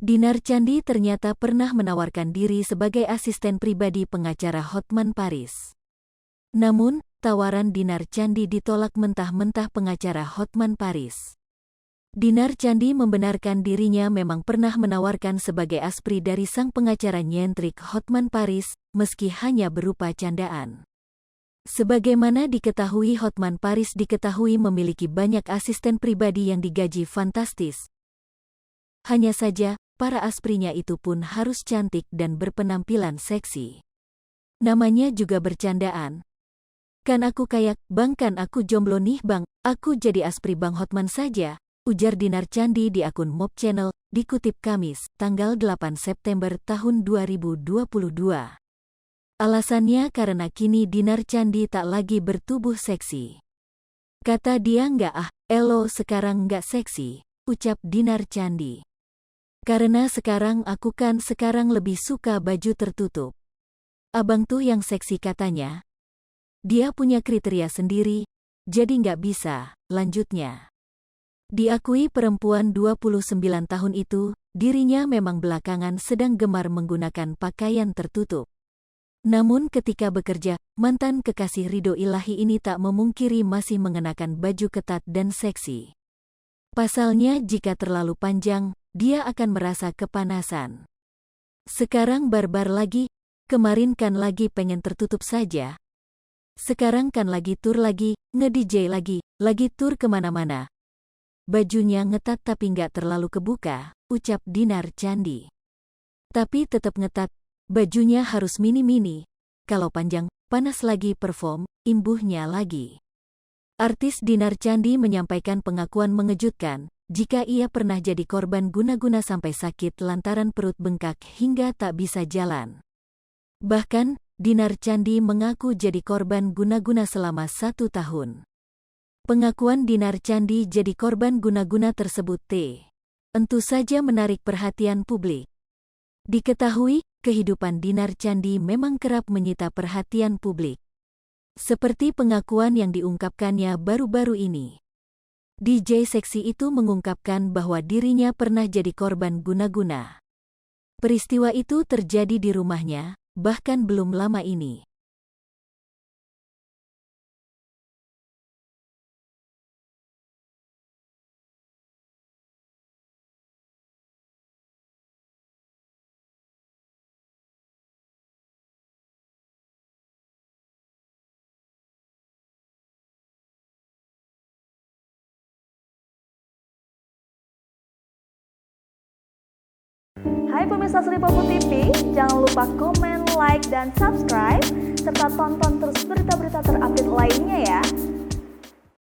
Dinar Candi ternyata pernah menawarkan diri sebagai asisten pribadi pengacara Hotman Paris. Namun, tawaran Dinar Candi ditolak mentah-mentah pengacara Hotman Paris. Dinar Candi membenarkan dirinya memang pernah menawarkan sebagai aspri dari sang pengacara nyentrik Hotman Paris, meski hanya berupa candaan. Sebagaimana diketahui, Hotman Paris diketahui memiliki banyak asisten pribadi yang digaji fantastis. Hanya saja, para asprinya itu pun harus cantik dan berpenampilan seksi. Namanya juga bercandaan. Kan aku kayak, bang, kan aku jomblo nih bang, aku jadi aspri bang Hotman saja, ujar Dinar Candi di akun Mob Channel, dikutip Kamis, tanggal 8 September tahun 2022. Alasannya karena kini Dinar Candi tak lagi bertubuh seksi. Kata dia, nggak elo sekarang nggak seksi, ucap Dinar Candi. Karena sekarang aku kan sekarang lebih suka baju tertutup. Abang tuh yang seksi katanya. Dia punya kriteria sendiri, jadi nggak bisa, lanjutnya. Diakui perempuan 29 tahun itu, dirinya memang belakangan sedang gemar menggunakan pakaian tertutup. Namun ketika bekerja, mantan kekasih Ridho Ilahi ini tak memungkiri masih mengenakan baju ketat dan seksi. Pasalnya jika terlalu panjang, dia akan merasa kepanasan. Sekarang barbar lagi, kemarin kan lagi pengen tertutup saja. Sekarang kan lagi tur lagi, nge-DJ lagi tur kemana-mana. Bajunya ngetat tapi nggak terlalu kebuka, ucap Dinar Candi. Tapi tetap ngetat, bajunya harus mini-mini. Kalau panjang, panas lagi perform, imbuhnya lagi. Artis Dinar Candi menyampaikan pengakuan mengejutkan, jika ia pernah jadi korban guna-guna sampai sakit lantaran perut bengkak hingga tak bisa jalan. Bahkan, Dinar Candi mengaku jadi korban guna-guna selama 1 tahun. Pengakuan Dinar Candi jadi korban guna-guna tersebut tentu saja menarik perhatian publik. Diketahui, kehidupan Dinar Candi memang kerap menyita perhatian publik. Seperti pengakuan yang diungkapkannya baru-baru ini. DJ seksi itu mengungkapkan bahwa dirinya pernah jadi korban guna-guna. Peristiwa itu terjadi di rumahnya, bahkan belum lama ini. Hai pemirsa Sri Popo TV, jangan lupa komen, like, dan subscribe, serta tonton terus berita-berita terupdate lainnya